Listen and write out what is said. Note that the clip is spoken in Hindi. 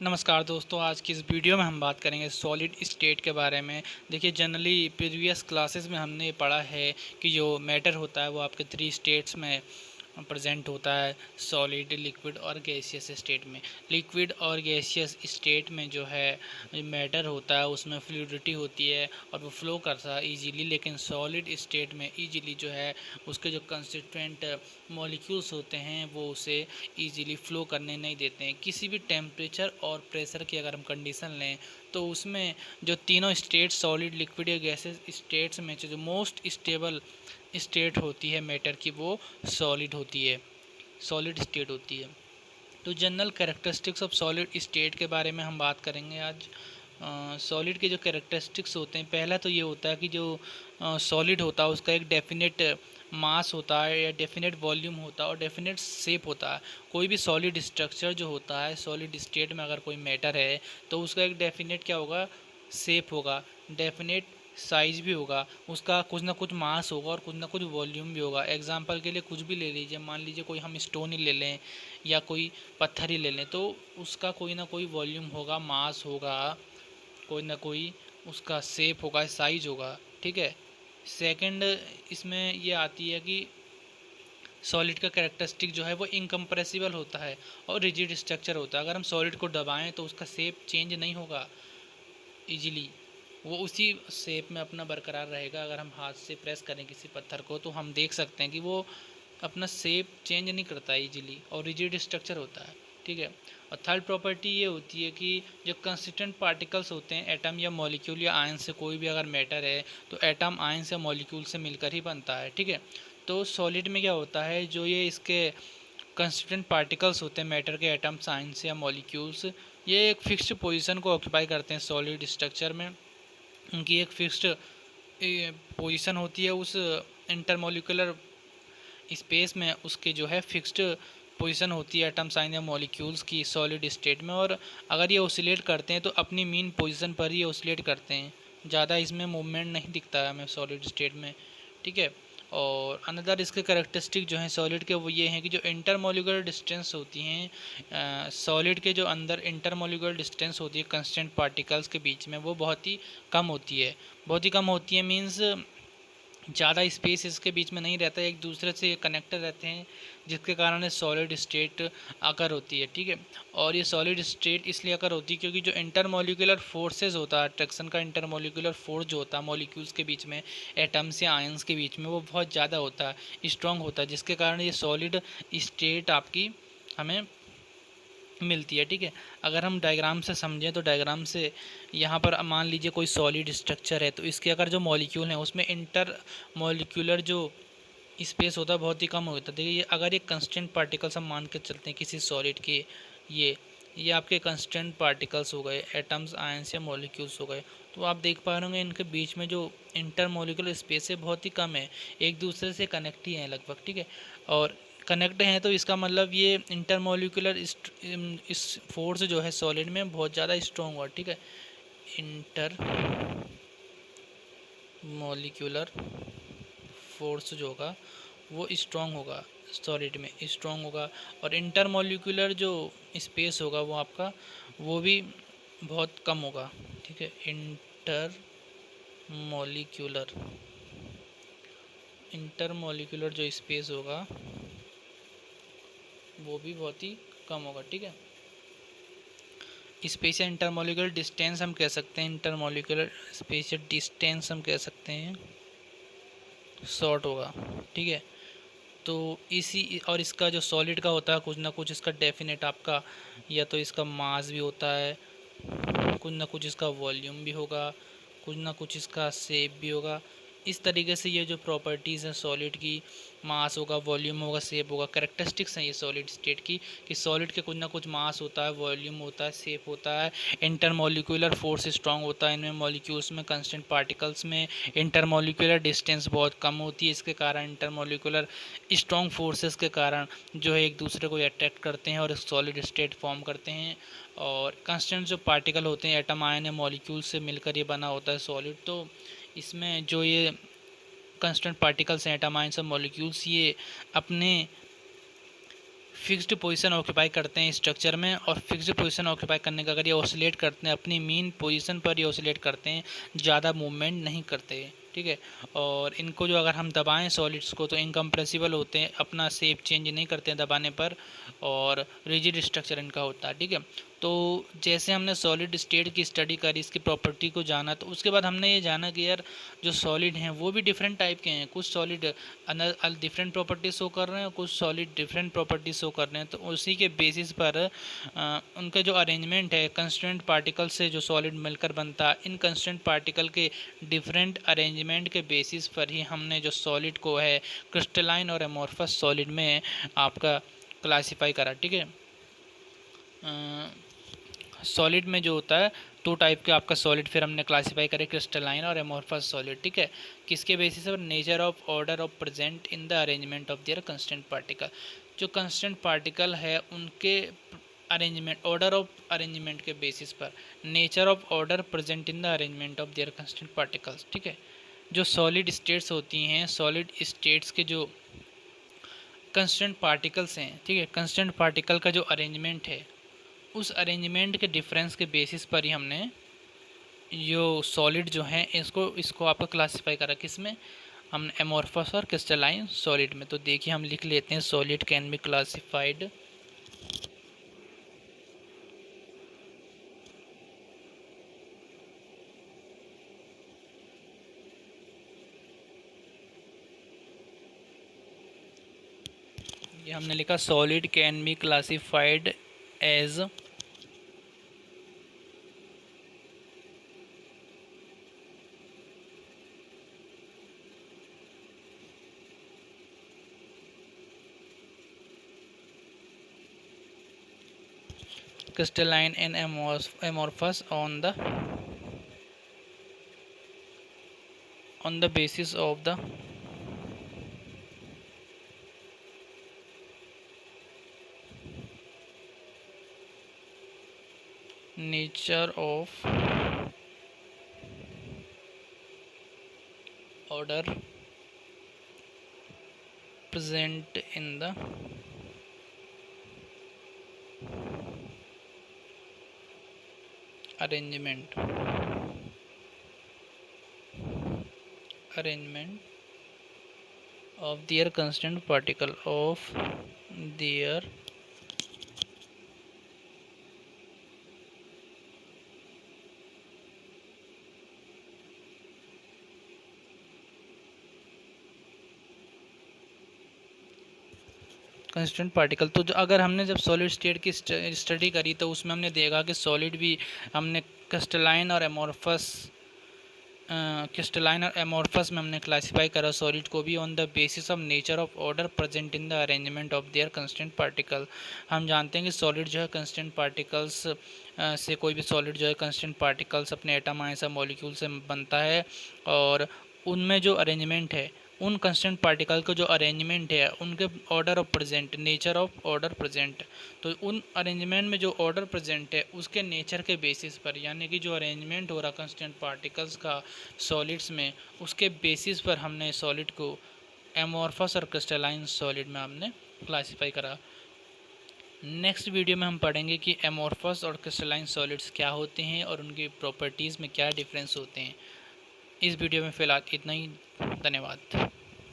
नमस्कार दोस्तों, आज की इस वीडियो में हम बात करेंगे सॉलिड स्टेट के बारे में। देखिए, जनरली प्रीवियस क्लासेस में हमने ये पढ़ा है कि जो मैटर होता है वो आपके थ्री स्टेट्स में प्रेजेंट होता है, सॉलिड, लिक्विड और गैसियस स्टेट में। लिक्विड और गैसियस स्टेट में जो है मैटर होता है उसमें फ्लूइडिटी होती है और वो फ्लो करता है इजीली, लेकिन सॉलिड स्टेट में इजीली जो है उसके जो कंस्टिट्यूएंट मॉलिक्यूल्स होते हैं वो उसे इजीली फ्लो करने नहीं देते हैं। किसी भी टेम्परेचर और प्रेशर की अगर हम कंडीशन लें तो उसमें जो तीनों स्टेट सॉलिड, लिक्विड या गैसेस स्टेट्स में जो मोस्ट स्टेबल स्टेट होती है मैटर की वो सॉलिड होती है, सॉलिड स्टेट होती है। तो general characteristics of solid state के बारे में हम बात करेंगे आज। सॉलिड के जो कैरेक्टरिस्टिक्स होते हैं, पहला तो ये होता है कि जो सॉलिड होता है उसका एक डेफिनेट मास होता है या डेफिनेट वॉल्यूम होता है और डेफिनेट शेप होता है। कोई भी सॉलिड स्ट्रक्चर जो होता है सॉलिड स्टेट में, अगर कोई मैटर है तो उसका एक डेफिनेट क्या होगा, शेप होगा, डेफिनेट साइज भी होगा, उसका कुछ ना कुछ मास होगा और कुछ ना कुछ वॉल्यूम भी होगा। एग्जांपल के लिए कुछ भी ले लीजिए, मान लीजिए कोई हम स्टोन ही ले लें या कोई पत्थर ही ले लें, तो उसका कोई ना कोई वॉल्यूम होगा, मास होगा, कोई ना कोई उसका शेप होगा, साइज होगा। ठीक है। सेकंड इसमें ये आती है कि सॉलिड का कैरेक्टरिस्टिक जो है वो इनकम्प्रेसिबल होता है और रिजिड स्ट्रक्चर होता है। अगर हम सॉलिड को दबाएं तो उसका शेप चेंज नहीं होगा इजीली, वो उसी शेप में अपना बरकरार रहेगा। अगर हम हाथ से प्रेस करें किसी पत्थर को तो हम देख सकते हैं कि वो अपना शेप चेंज नहीं करता है इजीली और रिजिड स्ट्रक्चर होता है। ठीक है। और थर्ड प्रॉपर्टी ये होती है कि जो कंस्टिट्यूएंट पार्टिकल्स होते हैं, एटम या मॉलिक्यूल या आयन से, कोई भी अगर मैटर है तो एटम आयन से मॉलिक्यूल से मिलकर ही बनता है। ठीक है। तो सॉलिड में क्या होता है, जो ये इसके कंस्टिट्यूएंट पार्टिकल्स होते हैं मैटर के, एटम्स, आयंस या मॉलिक्यूल्स, ये एक फिक्स्ड पोजीशन को ऑक्यूपाई करते हैं सॉलिड स्ट्रक्चर में। उनकी एक फिक्स्ड पोजीशन होती है उस इंटरमोलिकुलर स्पेस में, उसके जो है फिक्स्ड पोजीशन होती है एटम, साइन या मॉलिक्यूल्स की सॉलिड स्टेट में। और अगर ये ओसिलेट करते हैं तो अपनी मीन पोजीशन पर ही ओसिलेट करते हैं, ज़्यादा इसमें मूवमेंट नहीं दिखता है हमें सॉलिड स्टेट में। ठीक है। और अनदर इसके करेक्टरिस्टिक जो हैं सॉलिड के वो ये हैं कि जो इंटरमोलिकुलर डिस्टेंस होती हैं सॉलिड के, जो अंदर इंटरमोलिकुलर डिस्टेंस होती है कंस्टेंट पार्टिकल्स के बीच में, वो बहुत ही कम होती है। बहुत ही कम होती है मीन्स ज़्यादा स्पेस इसके बीच में नहीं रहता है, एक दूसरे से कनेक्टेड रहते हैं, जिसके कारण ये सॉलिड स्टेट अकर होती है। ठीक है। और ये सॉलिड स्टेट इसलिए अकर होती है क्योंकि जो इंटरमोलिकुलर फोर्सेस होता है, अट्रैक्शन का इंटरमोलिकुलर फोर्स जो होता है मॉलिक्यूल्स के बीच में, एटम्स या आयंस के बीच में, वो बहुत ज़्यादा होता है, स्ट्रॉन्ग होता है, जिसके कारण ये सॉलिड स्टेट आपकी हमें मिलती है। ठीक है। अगर हम डायग्राम से समझें तो डायग्राम से यहाँ पर मान लीजिए कोई सॉलिड स्ट्रक्चर है, तो इसके अगर जो मॉलिक्यूल हैं उसमें इंटर मॉलिक्यूलर जो स्पेस होता है बहुत ही कम होता है। देखिए, अगर ये कंस्टेंट पार्टिकल्स हम मान के चलते हैं किसी सॉलिड के, ये आपके कंस्टेंट पार्टिकल्स हो गए, एटम्स, आयंस या मॉलिक्यूल्स हो गए, तो आप देख पा रहे होंगे इनके बीच में जो इंटर मॉलिक्यूलर स्पेस है बहुत ही कम है, एक दूसरे से कनेक्ट ही हैं लगभग। ठीक है। और कनेक्ट हैं तो इसका मतलब ये इंटरमोलिकुलर इस फोर्स जो है सॉलिड में बहुत ज़्यादा स्ट्रॉन्ग हुआ। ठीक है। इंटर मोलिकुलर फोर्स जो होगा वो स्ट्रॉन्ग होगा, सॉलिड में स्ट्रॉन्ग होगा। और इंटरमोलिकुलर जो स्पेस होगा वो आपका वो भी बहुत कम होगा। ठीक है। इंटरमोलिकुलर इंटरमोलिकुलर जो स्पेस होगा वो भी बहुत ही कम होगा। ठीक है। स्पेस या इंटरमोलिकुलर डिस्टेंस हम कह सकते हैं, इंटरमोलिकुलर स्पेस या डिस्टेंस हम कह सकते हैं, शॉर्ट होगा। ठीक है। तो इसी और इसका जो सॉलिड का होता है कुछ ना कुछ इसका डेफिनेट आपका, या तो इसका मास भी होता है, कुछ ना कुछ इसका वॉल्यूम भी होगा, कुछ ना कुछ इसका शेप भी होगा। इस तरीके से ये जो प्रॉपर्टीज़ हैं सॉलिड की, मास होगा, वॉल्यूम होगा, शेप होगा, कैरेक्टरिस्टिक्स हैं ये सॉलिड स्टेट की, कि सॉलिड के कुछ ना कुछ मास होता है, वॉल्यूम होता है, शेप होता है, इंटरमोलिकुलर फोर्स स्ट्रांग होता है इनमें, मॉलिक्यूल्स में, कंस्टेंट पार्टिकल्स में इंटरमोलिकुलर डिस्टेंस बहुत कम होती है, इसके कारण इंटरमोलिकुलर स्ट्रॉन्ग फोर्सेस के कारण जो है एक दूसरे को अट्रैक्ट करते हैं और एक सॉलिड स्टेट फॉर्म करते हैं। और कांस्टेंट जो पार्टिकल होते हैं, एटम, आयन या मॉलिक्यूल से मिलकर ये बना होता है सॉलिड। तो इसमें जो ये कांस्टेंट पार्टिकल्स हैं, एटम, आयन और मॉलिक्यूल्स, ये अपने फिक्स्ड पोजीशन ऑक्यूपाई करते हैं स्ट्रक्चर में, और फिक्स्ड पोजीशन ऑक्यूपाई करने का अगर ये ऑसिलेट करते हैं अपनी मीन पोजीशन पर, ये ऑसिलेट करते हैं, ज़्यादा मूवमेंट नहीं करते, ठीक है। और इनको जो अगर हम दबाएं सॉलिड्स को तो इनकम्प्रेसिबल होते हैं, अपना शेप चेंज नहीं करते हैं दबाने पर, और रिजिड स्ट्रक्चर इनका होता है, ठीक है। तो जैसे हमने सॉलिड स्टेट की स्टडी करी, इसकी प्रॉपर्टी को जाना, तो उसके बाद हमने ये जाना कि यार जो सॉलिड हैं वो भी डिफरेंट टाइप के हैं, कुछ सॉलिड डिफरेंट प्रॉपर्टी शो कर रहे हैं, कुछ सॉलिड डिफरेंट प्रॉपर्टी शो कर रहे हैं। तो उसी के बेसिस पर उनका जो अरेंजमेंट है कंस्टेंट पार्टिकल से जो सॉलिड मिलकर बनता है, इन कंस्टेंट पार्टिकल के डिफरेंट अरेंजमेंट के बेसिस पर ही हमने जो सॉलिड को है क्रिस्टलाइन और एमोर्फस सॉलिड में आपका क्लासीफाई करा, ठीक है। सॉलिड में जो होता है टू टाइप के आपका सॉलिड फिर हमने क्लासीफाई करे, क्रिस्टलाइन और एमोर्फस सॉलिड, ठीक है। किसके बेसिस पर? Nature of order of present in the arrangement of their constant particle. जो कंस्टेंट पार्टिकल है उनके अरेंजमेंट, ऑर्डर ऑफ अरेंजमेंट के बेसिस पर, nature of order present in the arrangement of their constant particles, ठीक है। जो सॉलिड स्टेट्स होती हैं, सॉलिड स्टेट्स के जो कंस्टेंट पार्टिकल्स हैं, ठीक है, कंस्टेंट पार्टिकल का जो अरेंजमेंट है उस अरेंजमेंट के डिफरेंस के बेसिस पर ही हमने जो सॉलिड जो हैं इसको आपका क्लासीफाई करा, किस में? हमने एमोर्फस और क्रिस्टलाइन सॉलिड में। तो देखिए हम लिख लेते हैं, सॉलिड कैन बी क्लासिफाइड ये हमने लिखा solid can be classified as crystalline and amorphous on the basis of the nature of order present in the arrangement of their constant particle of their constant particle. तो जो अगर हमने जब सॉलिड स्टेट की स्टडी करी तो उसमें हमने देखा कि सॉलिड भी हमने क्रिस्टलाइन और एमोर्फस में हमने क्लासीफाई करा सॉलिड को भी on the basis of nature of order present in the arrangement of their constant particle. हम जानते हैं कि सॉलिड जो है कंस्टेंट पार्टिकल्स से, कोई भी सॉलिड जो है कंस्टेंट पार्टिकल्स अपने एटम आयंस मॉलिक्यूल से बनता है, और उनमें जो अरेंजमेंट है, उन कंस्टेंट पार्टिकल का जो अरेंजमेंट है उनके order of present, nature of order present, तो उन अरेंजमेंट में जो ऑर्डर प्रेजेंट है उसके नेचर के बेसिस पर, यानी कि जो अरेंजमेंट हो रहा कंस्टेंट पार्टिकल्स का सॉलिड्स में, उसके बेसिस पर हमने सॉलिड को एमोर्फस और क्रिस्टलाइन सॉलिड में हमने क्लासीफाई करा। नेक्स्ट वीडियो में हम पढ़ेंगे कि एमोर्फस और क्रिस्टलाइन सॉलिड्स क्या होते हैं और उनकी प्रॉपर्टीज़ में क्या डिफरेंस होते हैं। इस वीडियो में फ़िलहाल इतना ही। धन्यवाद।